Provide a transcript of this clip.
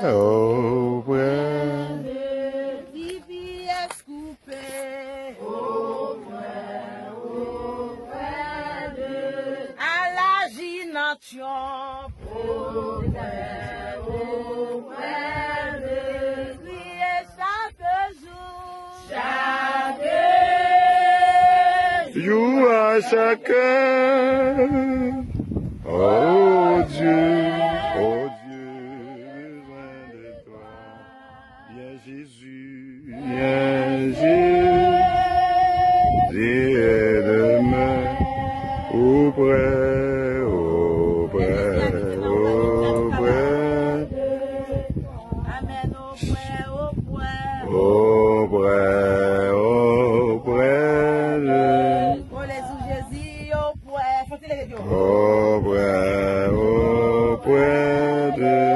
auprès VVS coupé à la Gination prier chaque jour à chacun. Oh Dieu, besoin de toi. Viens Jésus, et demain, auprès, Amen, auprès de pour les Jésus, auprès de